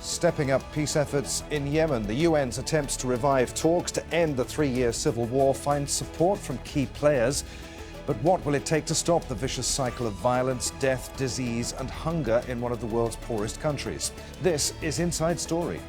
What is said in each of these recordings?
Stepping up peace efforts in Yemen, the UN's attempts to revive talks to end the three-year civil war find support from key players. But what will it take to stop the vicious cycle of violence, death, disease and hunger in one of the world's poorest countries? This is Inside Story.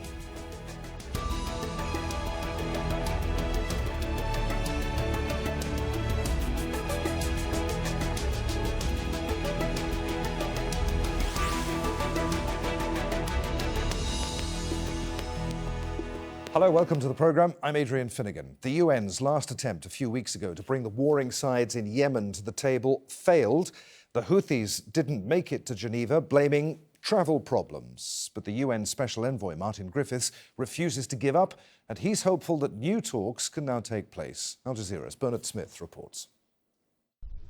Hello, welcome to the programme. I'm Adrian Finighan. The UN's last attempt a few weeks ago to bring the warring sides in Yemen to the table failed. The Houthis didn't make it to Geneva, blaming travel problems. But the UN Special Envoy, Martin Griffiths, refuses to give up, and he's hopeful that new talks can now take place. Al Jazeera's Bernard Smith reports.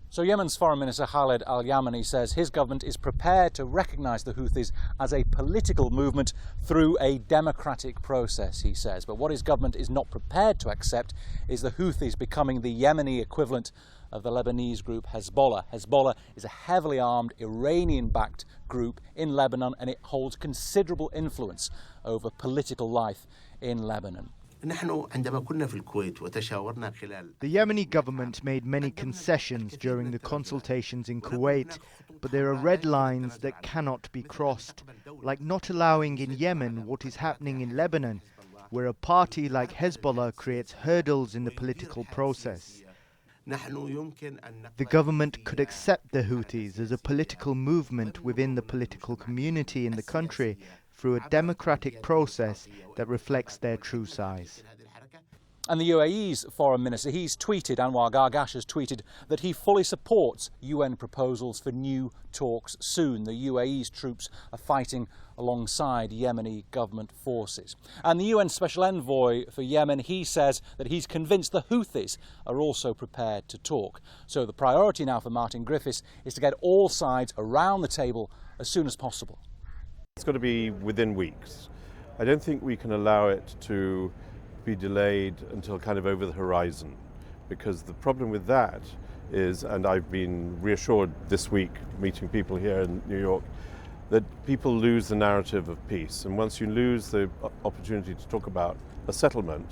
So Yemen's Foreign Minister Khalid al-Yemeni says his government is prepared to recognise the Houthis as a political movement through a democratic process, he says. But what his government is not prepared to accept is the Houthis becoming the Yemeni equivalent of the Lebanese group Hezbollah. Hezbollah is a heavily armed Iranian-backed group in Lebanon, and it holds considerable influence over political life in Lebanon. The Yemeni government made many concessions during the consultations in Kuwait, but there are red lines that cannot be crossed, like not allowing in Yemen what is happening in Lebanon, where a party like Hezbollah creates hurdles in the political process. The government could accept the Houthis as a political movement within the political community in the country through a democratic process that reflects their true size. And the UAE's foreign minister, he's tweeted, Anwar Gargash has tweeted, that he fully supports UN proposals for new talks soon. The UAE's troops are fighting alongside Yemeni government forces. And the UN Special Envoy for Yemen, he says that he's convinced the Houthis are also prepared to talk. So the priority now for Martin Griffiths is to get all sides around the table as soon as possible. It's got to be within weeks. I don't think we can allow it to be delayed until kind of over the horizon, because the problem with that is, and I've been reassured this week meeting people here in New York, that people lose the narrative of peace. And once you lose the opportunity to talk about a settlement,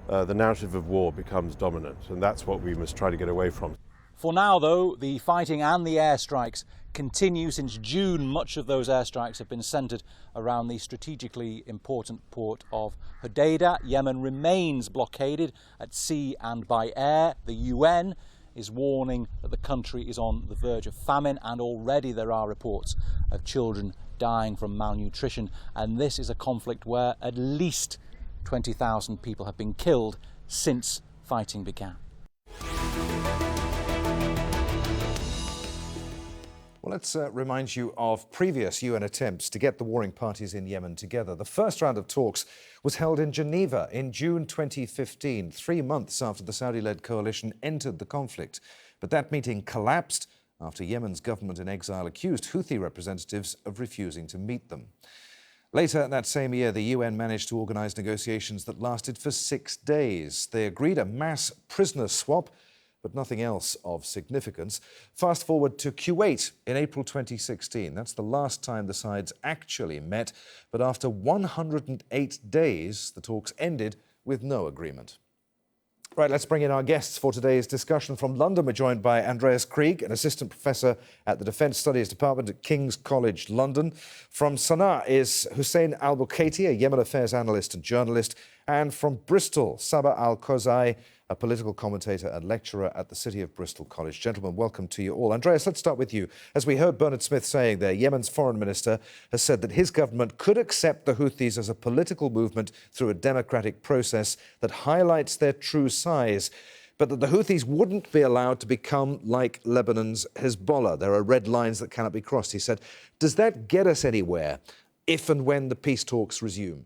the narrative of war becomes dominant, and that's what we must try to get away from. For now, though, the fighting and the airstrikes continue. Since June, much of those airstrikes have been centred around the strategically important port of Hodeidah. Yemen remains blockaded at sea and by air. The UN is warning that the country is on the verge of famine, and already there are reports of children dying from malnutrition. And this is a conflict where at least 20,000 people have been killed since fighting began. Well, let's remind you of previous UN attempts to get the warring parties in Yemen together. The first round of talks was held in Geneva in June 2015, 3 months after the Saudi-led coalition entered the conflict. But that meeting collapsed after Yemen's government in exile accused Houthi representatives of refusing to meet them. Later that same year, the UN managed to organise negotiations that lasted for 6 days. They agreed a mass prisoner swap, but nothing else of significance. Fast forward to Kuwait in April 2016. That's the last time the sides actually met. But after 108 days, the talks ended with no agreement. Right, let's bring in our guests for today's discussion. From London, we're joined by Andreas Krieg, an assistant professor at the Defence Studies Department at King's College London. From Sanaa is Hussain al Bukhaiti, a Yemen affairs analyst and journalist. And from Bristol, Sabah al-Kozai, a political commentator and lecturer at the City of Bristol College. Gentlemen, welcome to you all. Andreas, let's start with you. As we heard Bernard Smith saying there, Yemen's foreign minister has said that his government could accept the Houthis as a political movement through a democratic process that highlights their true size, but that the Houthis wouldn't be allowed to become like Lebanon's Hezbollah. There are red lines that cannot be crossed, he said. Does that get us anywhere if and when the peace talks resume?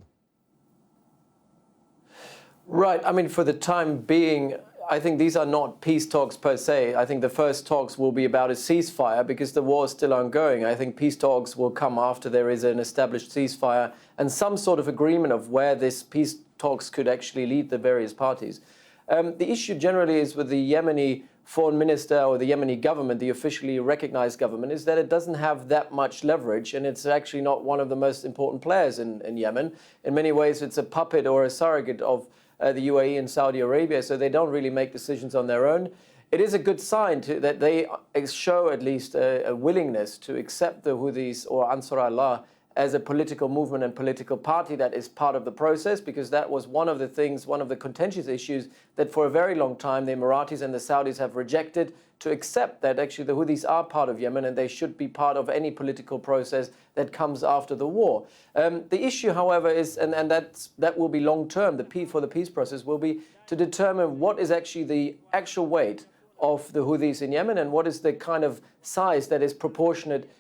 Right. I mean, for the time being, I think these are not peace talks per se. I think the first talks will be about a ceasefire because the war is still ongoing. I think peace talks will come after there is an established ceasefire and some sort of agreement of where this peace talks could actually lead the various parties. The issue generally is with the Yemeni Foreign Minister or the Yemeni government, the officially recognized government, is that it doesn't have that much leverage, and it's actually not one of the most important players in Yemen. In many ways, it's a puppet or a surrogate of the UAE and Saudi Arabia, so they don't really make decisions on their own. It is a good sign that they show at least a willingness to accept the Houthis or Ansar Allah as a political movement and political party that is part of the process, because that was one of the things, one of the contentious issues that for a very long time the Emiratis and the Saudis have rejected, to accept that actually the Houthis are part of Yemen and they should be part of any political process that comes after the war. The issue, however, is, and that will be long term, for the peace process will be to determine what is actually the actual weight of the Houthis in Yemen and what is the kind of size that is proportionate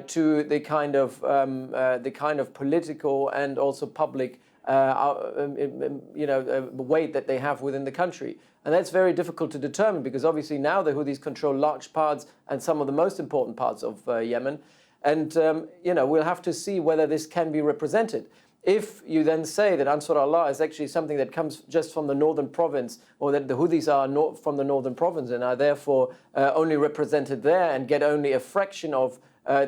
to the kind of political and also public weight that they have within the country. And that's very difficult to determine, because obviously now the Houthis control large parts and some of the most important parts of Yemen. And we'll have to see whether this can be represented. If you then say that Ansar Allah is actually something that comes just from the northern province, or that the Houthis are from the northern province and are therefore only represented there and get only a fraction of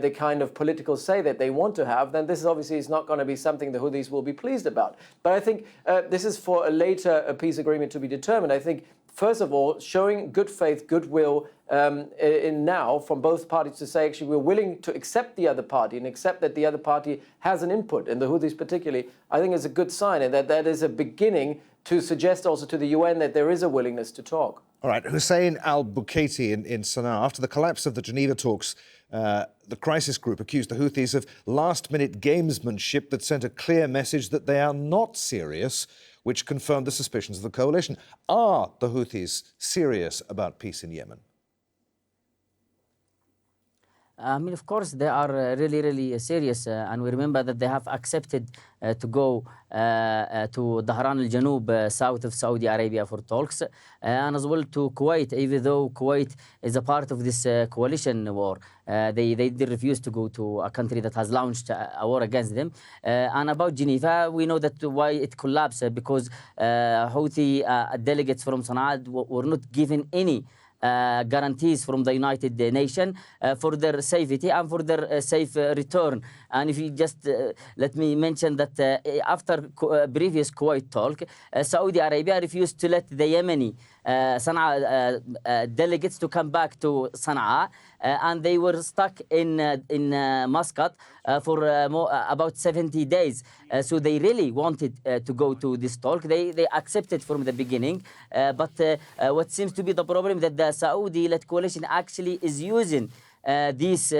the kind of political say that they want to have, then this is obviously is not going to be something the Houthis will be pleased about. But I think this is for a later peace agreement to be determined. I think, first of all, showing good faith, goodwill in now from both parties to say, actually, we're willing to accept the other party and accept that the other party has an input, and the Houthis particularly, I think is a good sign, and that is a beginning to suggest also to the UN that there is a willingness to talk. All right, Hussain al Bukhaiti in Sanaa. After the collapse of the Geneva talks, the crisis group accused the Houthis of last-minute gamesmanship that sent a clear message that they are not serious, which confirmed the suspicions of the coalition. Are the Houthis serious about peace in Yemen? I mean, of course, they are really, really serious. And we remember that they have accepted to go to Dhahran al-Janub, south of Saudi Arabia, for talks, and as well to Kuwait, even though Kuwait is a part of this coalition war. They did refuse to go to a country that has launched a war against them. And about Geneva, we know that why it collapsed, because Houthi delegates from Sanaa were not given any guarantees from the United Nations for their safety and for their safe return. And if you just let me mention that after previous Kuwait talk, Saudi Arabia refused to let the Yemeni Sanaa delegates to come back to Sanaa, and they were stuck in Muscat for about 70 days. So they really wanted to go to this talk. They accepted from the beginning, but what seems to be the problem that the Saudi-led coalition actually is using these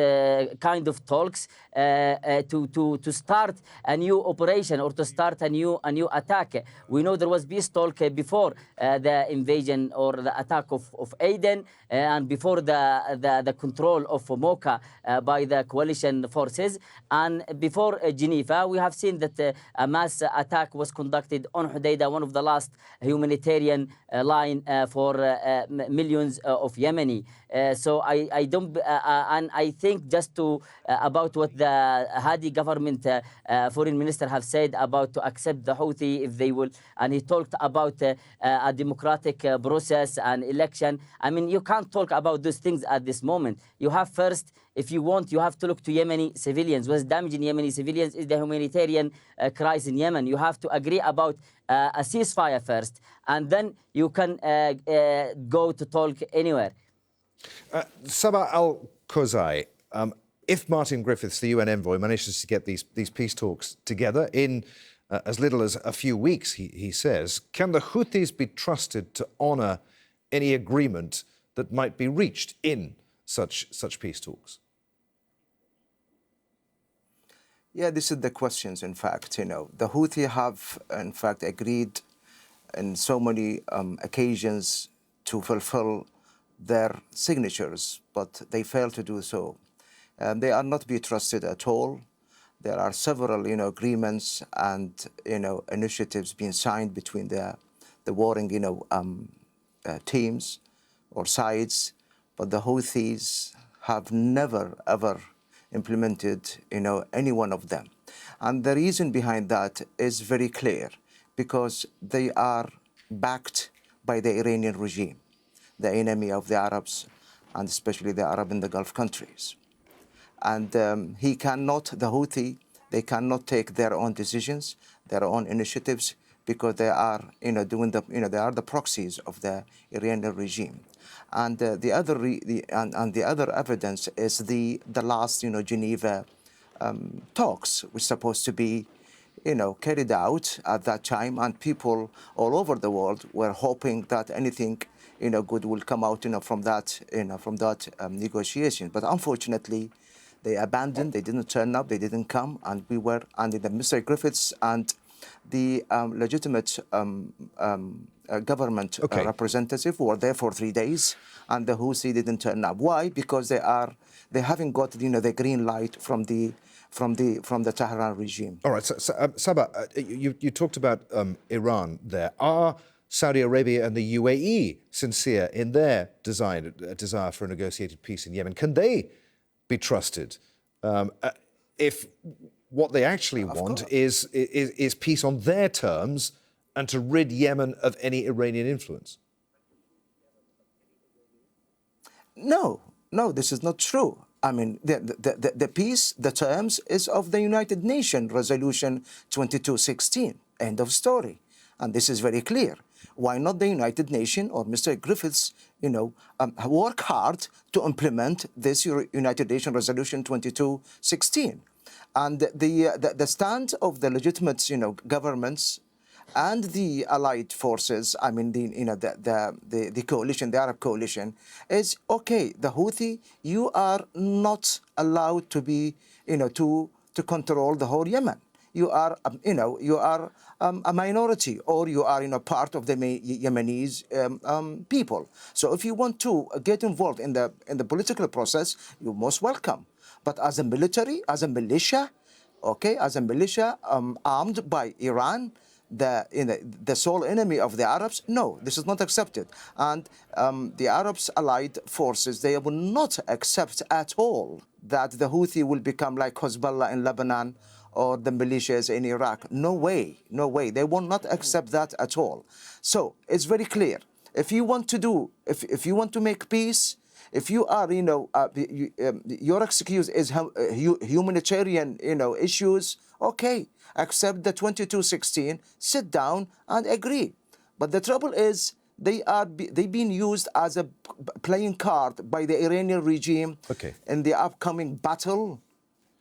kind of talks to start a new operation or to start a new attack. We know there was peace talk before the invasion or the attack of Aden and before the control of Mocha by the coalition forces, and before Geneva. We have seen that a mass attack was conducted on Hodeidah, one of the last humanitarian line for millions of Yemeni. So I don't, and I think just to about what the Hadi government foreign minister have said about to accept the Houthi if they will, and he talked about a democratic process and election. I mean, you can't talk about those things at this moment. You have first, if you want, you have to look to Yemeni civilians. What's damaging Yemeni civilians is the humanitarian crisis in Yemen. You have to agree about a ceasefire first, and then you can go to talk anywhere. Sabah al-Kozai, if Martin Griffiths, the UN envoy, manages to get these peace talks together in as little as a few weeks, he says, can the Houthis be trusted to honour any agreement that might be reached in such peace talks? Yeah, this is the questions, in fact. You know, the Houthi have, in fact, agreed in so many occasions to fulfill their signatures, but they fail to do so. They are not to be trusted at all. There are several, agreements and, initiatives being signed between the warring, teams or sides, but the Houthis have never, ever implemented, any one of them. And the reason behind that is very clear, because they are backed by the Iranian regime. the enemy of the Arabs, and especially the Arab in the Gulf countries. And the Houthi, they cannot take their own decisions, their own initiatives, because they are, they are the proxies of the Iranian regime. And the other evidence is the last, Geneva talks, which supposed to be, carried out at that time, and people all over the world were hoping that anything, good will come out, from that, negotiation. But unfortunately, they abandoned. They didn't turn up. They didn't come, and we were under the Mr. Griffiths and the legitimate government representative who were there for 3 days, and the Houthi didn't turn up. Why? Because they haven't got the green light from the Tehran regime. All right, so Saba, you talked about Iran there. Are Saudi Arabia and the UAE sincere in their desire for a negotiated peace in Yemen? Can they be trusted if what they actually want is peace on their terms and to rid Yemen of any Iranian influence? No, this is not true. I mean, the peace, the terms is of the United Nations Resolution 2216, end of story. And this is very clear. Why not the United Nations or Mr. Griffiths, work hard to implement this United Nations Resolution 2216? And the stand of the legitimate, governments and the allied forces, I mean, the coalition, the Arab coalition, is okay. The Houthi, you are not allowed to be, to control the whole Yemen. You are, a minority, or you are, part of the Yemenis people. So if you want to get involved in the political process, you're most welcome. But as a military, as a militia, armed by Iran, the sole enemy of the Arabs, no, this is not accepted. And the Arabs allied forces, they will not accept at all that the Houthi will become like Hezbollah in Lebanon or the militias in Iraq. No way, no way. They will not accept that at all. So it's very clear. If you want if you want to make peace, if you are, your excuse is humanitarian, issues, okay, accept the 2216, sit down and agree. But the trouble is, they've been used as a playing card by the Iranian regime in the upcoming battle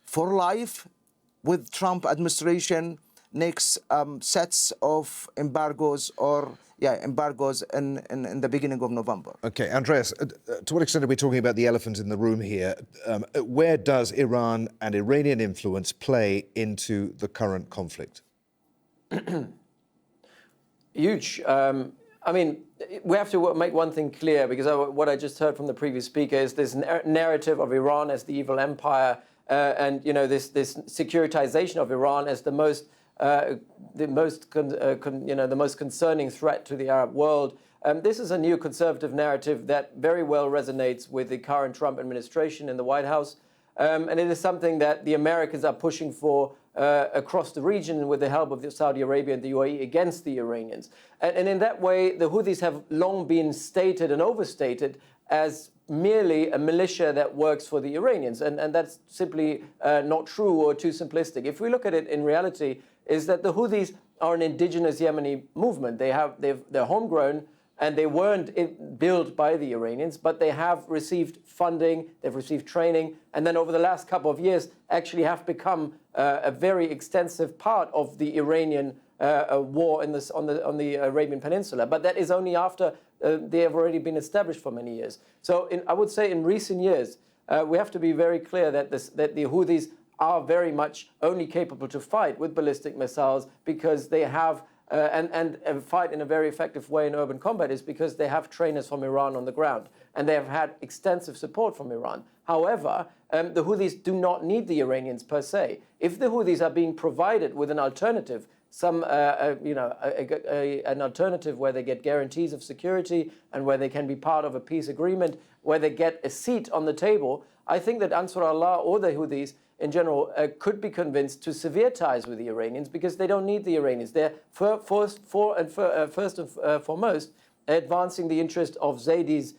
for life with Trump administration next sets of embargoes embargoes in the beginning of November. Okay, Andreas, to what extent are we talking about the elephant in the room here? Where does Iran and Iranian influence play into the current conflict? Huge. I mean, we have to make one thing clear, because what I just heard from the previous speaker is this narrative of Iran as the evil empire, and this securitization of Iran as the most concerning threat to the Arab world. This is a new conservative narrative that very well resonates with the current Trump administration in the White House, and it is something that the Americans are pushing for across the region with the help of Saudi Arabia and the UAE against the Iranians. And in that way, the Houthis have long been stated and overstated as merely a militia that works for the Iranians. And that's simply not true or too simplistic. If we look at it in reality, is that the Houthis are an indigenous Yemeni movement. They're homegrown, and they weren't built by the Iranians, but they have received funding, they've received training, and then over the last couple of years actually have become a very extensive part of the Iranian war on the Arabian Peninsula. But that is only after they have already been established for many years. So I would say in recent years, we have to be very clear that the Houthis are very much only capable to fight with ballistic missiles because they have, and fight in a very effective way in urban combat, is because they have trainers from Iran on the ground, and they have had extensive support from Iran. However, the Houthis do not need the Iranians per se. If the Houthis are being provided with an alternative, an alternative where they get guarantees of security and where they can be part of a peace agreement, where they get a seat on the table, I think that Ansar Allah or the Houthis in general could be convinced to sever ties with the Iranians, because they don't need the Iranians. They're first and foremost advancing the interest of Zaydis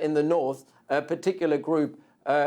in the north, a particular group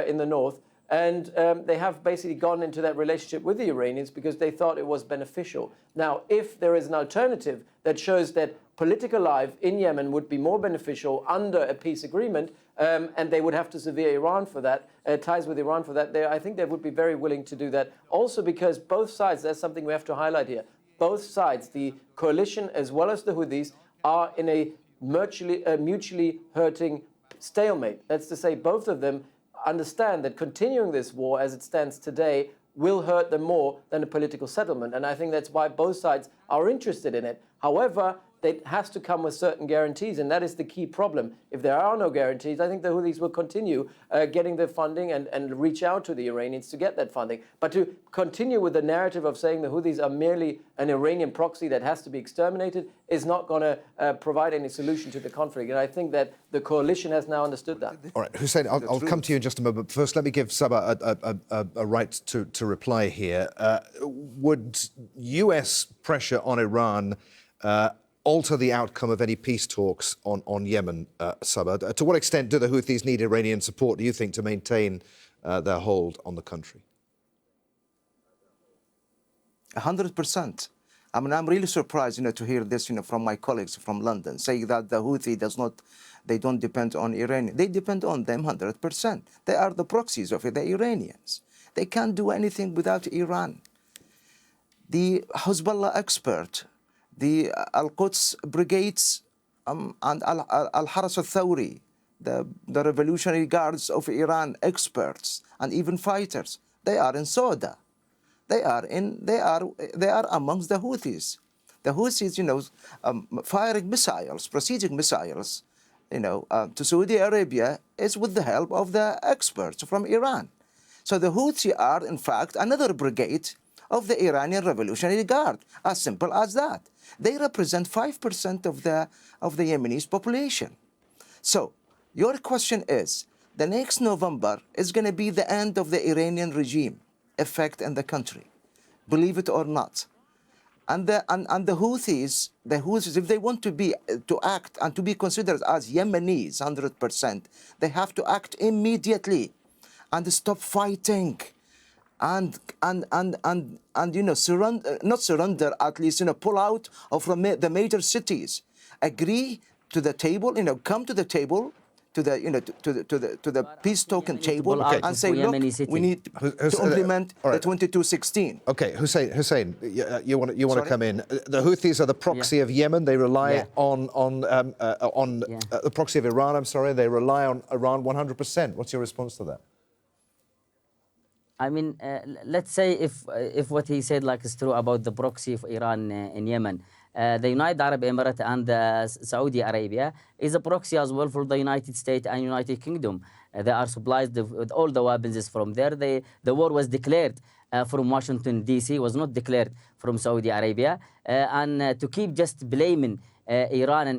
in the north. And they have basically gone into that relationship with the Iranians because they thought it was beneficial. Now, if there is an alternative that shows that political life in Yemen would be more beneficial under a peace agreement, and they would have to sever Iran for that, ties with Iran for that, I think they would be very willing to do that. Also because both sides, that's something we have to highlight here, both sides, the coalition as well as the Houthis, are in a mutually hurting stalemate. That's to say, both of them understand that continuing this war as it stands today will hurt them more than a political settlement. And I think that's why both sides are interested in it. However, it has to come with certain guarantees, and that is the key problem. If there are no guarantees, I think the Houthis will continue getting the funding and reach out to the Iranians to get that funding. But to continue with the narrative of saying the Houthis are merely an Iranian proxy that has to be exterminated is not going to provide any solution to the conflict. And I think that the coalition has now understood that. All right, Hussain, I'll come to you in just a moment. First, let me give Sabah a right to reply here. Would US pressure on Iran alter the outcome of any peace talks on Yemen, Sabah? To what extent do the Houthis need Iranian support, do you think, to maintain their hold on the country? 100%. I mean, I'm really surprised, to hear this, from my colleagues from London, saying that the Houthi they don't depend on Iran. They depend on them 100%. They are the proxies of the Iranians. They can't do anything without Iran. The Hezbollah expert, the Al-Quds brigades and Al-Haras al-Thawri, the Revolutionary Guards of Iran experts and even fighters, they are in Sauda. They are amongst the Houthis. The Houthis, firing missiles, precision missiles, to Saudi Arabia is with the help of the experts from Iran. So the Houthi are, in fact, another brigade of the Iranian Revolutionary Guard, as simple as that. They represent 5% of the Yemeni's population. So your question is, the next November is going to be the end of the Iranian regime effect in the country, believe it or not. And the Houthis, if they want to act and to be considered as Yemenis 100%, they have to act immediately and stop fighting. And surrender, not surrender, at least, pull out from the major cities, agree to the table, come to the table, to the peace token table, and say, look, we need to implement the 2216. Okay, Hussain, you want to come in. The Houthis are the proxy of Yemen. They rely on the proxy of Iran. I'm sorry, they rely on Iran 100%. What's your response to that? I mean, let's say if what he said is true about the proxy of Iran in Yemen, the United Arab Emirates and Saudi Arabia is a proxy as well for the United States and United Kingdom. They are supplied with all the weapons from there. The war was declared from Washington, D.C., was not declared from Saudi Arabia. And to keep just blaming Iran,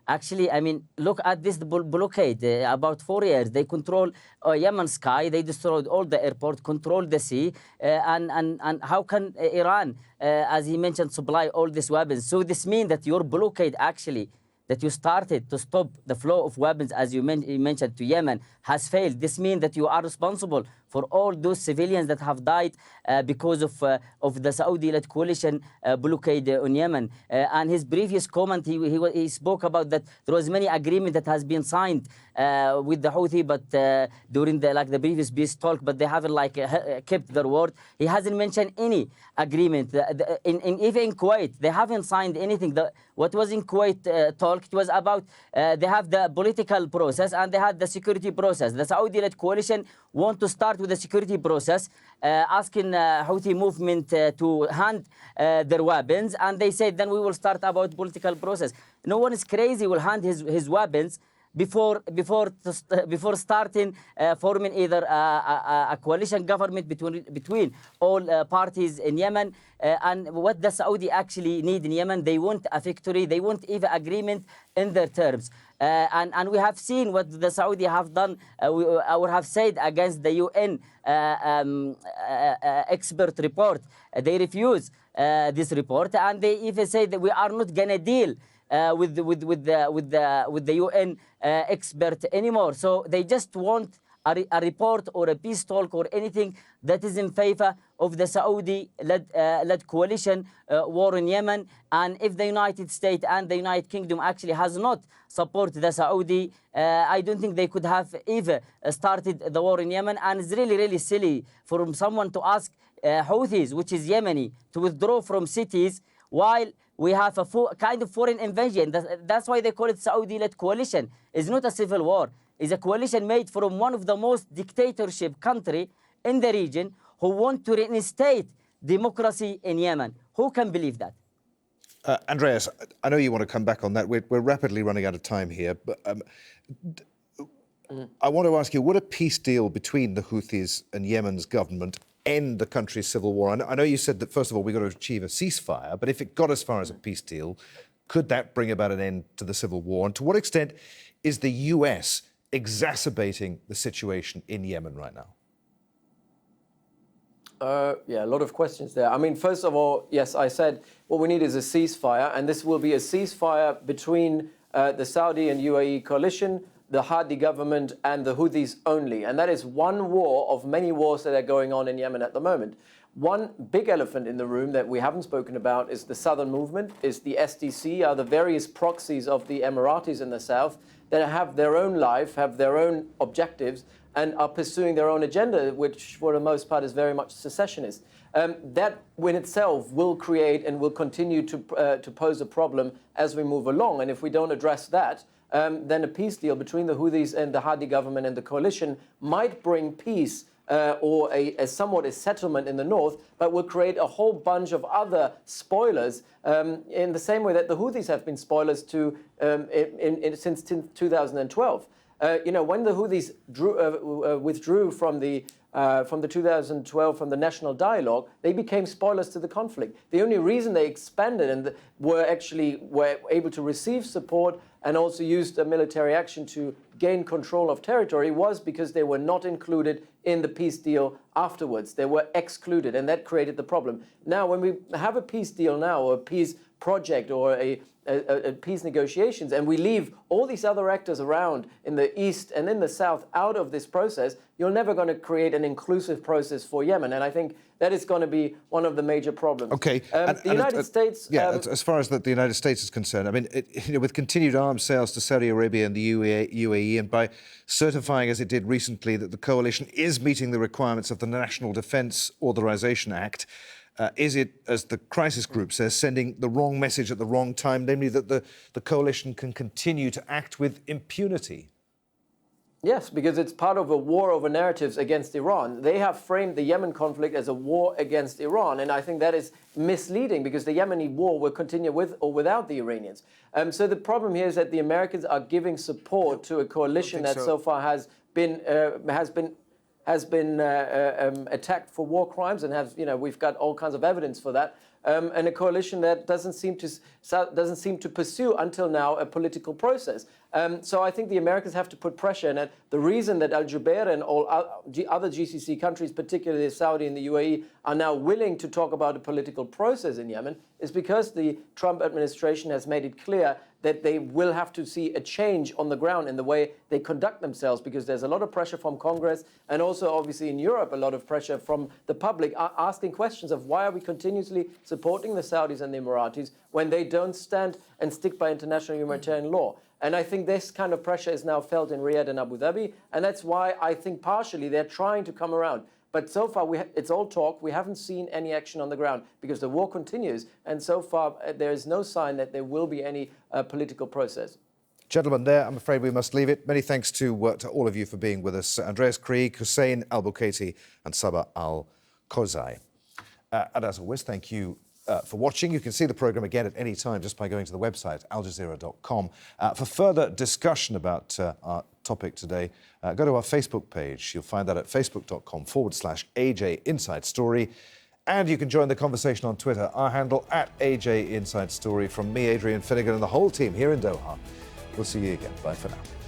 actually, I mean, look at this blockade. About 4 years, they control Yemen sky. They destroyed all the airport, control the sea, and how can Iran, as he mentioned, supply all these weapons? So this means that your blockade, actually, that you started to stop the flow of weapons, as you mentioned, to Yemen, has failed. This means that you are responsible for all those civilians that have died because of the Saudi-led coalition blockade on Yemen. And his previous comment, he spoke about that there was many agreement that has been signed with the Houthi, but during the previous peace talk, but they haven't kept their word. He hasn't mentioned any agreement. Even in Kuwait, they haven't signed anything. What was in Kuwait talk, it was about they have the political process and they had the security process. The Saudi-led coalition want to start with the security process, asking Houthi movement to hand their weapons, and they said then we will start about political process. No one is crazy will hand his weapons before starting forming either a coalition government between all parties in Yemen. And what the Saudi actually need in Yemen, they want a victory, they want even agreement in their terms. And we have seen what the Saudi have done or have said against the UN expert report. They refuse this report, and they even say that we are not going to deal with the UN expert anymore. So they just want a report or a peace talk or anything that is in favor of the Saudi-led coalition war in Yemen. And if the United States and the United Kingdom actually has not supported the Saudi, I don't think they could have ever started the war in Yemen. And it's really, really silly for someone to ask Houthis, which is Yemeni, to withdraw from cities while we have a kind of foreign invasion. That's why they call it Saudi-led coalition. It's not a civil war. It's a coalition made from one of the most dictatorship country in the region who want to reinstate democracy in Yemen. Who can believe that? Andreas, I know you want to come back on that. We're rapidly running out of time here, but I want to ask you, would a peace deal between the Houthis and Yemen's government end the country's civil war? I know you said that, first of all, we've got to achieve a ceasefire, but if it got as far as a peace deal, could that bring about an end to the civil war? And to what extent is the US exacerbating the situation in Yemen right now? Yeah, a lot of questions there. I mean, first of all, yes, I said what we need is a ceasefire, and this will be a ceasefire between the Saudi and UAE coalition, the Hadi government, and the Houthis only. And that is one war of many wars that are going on in Yemen at the moment. One big elephant in the room that we haven't spoken about is the southern movement, is the SDC, are the various proxies of the Emiratis in the south that have their own life, have their own objectives, and are pursuing their own agenda, which for the most part is very much secessionist. That in itself will create and will continue to pose a problem as we move along. And if we don't address that, then a peace deal between the Houthis and the Hadi government and the coalition might bring peace or a somewhat a settlement in the north, but will create a whole bunch of other spoilers in the same way that the Houthis have been spoilers to since 2012. You know, when the Houthis withdrew from the 2012 from the national dialogue, they became spoilers to the conflict. The only reason they expanded and were able to receive support and also used a military action to gain control of territory was because they were not included in the peace deal afterwards. They were excluded, and that created the problem. Now, when we have a peace deal now, or a peace project, or a peace negotiations, and we leave all these other actors around in the east and in the south out of this process, you're never going to create an inclusive process for Yemen. And I think that is going to be one of the major problems. Okay. The United States... Yeah, as far as the United States is concerned, I mean, with continued arms sales to Saudi Arabia and the UAE, and by certifying, as it did recently, that the coalition is meeting the requirements of the National Defense Authorization Act, is it, as the crisis group says, sending the wrong message at the wrong time, namely that the coalition can continue to act with impunity? Yes, because it's part of a war over narratives against Iran. They have framed the Yemen conflict as a war against Iran, and I think that is misleading because the Yemeni war will continue with or without the Iranians. So the problem here is that the Americans are giving support to a coalition that so far has been attacked for war crimes, and we've got all kinds of evidence for that, and a coalition that doesn't seem to pursue until now a political process. So I think the Americans have to put pressure, and the reason that Al Jubair and all other GCC countries, particularly Saudi and the UAE, are now willing to talk about a political process in Yemen is because the Trump administration has made it clear that they will have to see a change on the ground in the way they conduct themselves, because there's a lot of pressure from Congress and also obviously in Europe a lot of pressure from the public asking questions of why are we continuously supporting the Saudis and the Emiratis when they don't stand and stick by international humanitarian law. And I think this kind of pressure is now felt in Riyadh and Abu Dhabi, and that's why I think partially they're trying to come around. But so far, it's all talk. We haven't seen any action on the ground because the war continues. And so far, there is no sign that there will be any political process. Gentlemen, there, I'm afraid we must leave it. Many thanks to all of you for being with us. Andreas Krieg, Hussain al Bukhaiti and Sabah al-Kozai. And as always, thank you for watching. You can see the programme again at any time just by going to the website, aljazeera.com. For further discussion about our topic today, go to our Facebook page. You'll find that at facebook.com/AJ Inside Story. And you can join the conversation on Twitter, our handle @AJ Inside Story. From me, Adrian, Finighan, and the whole team here in Doha. We'll see you again. Bye for now.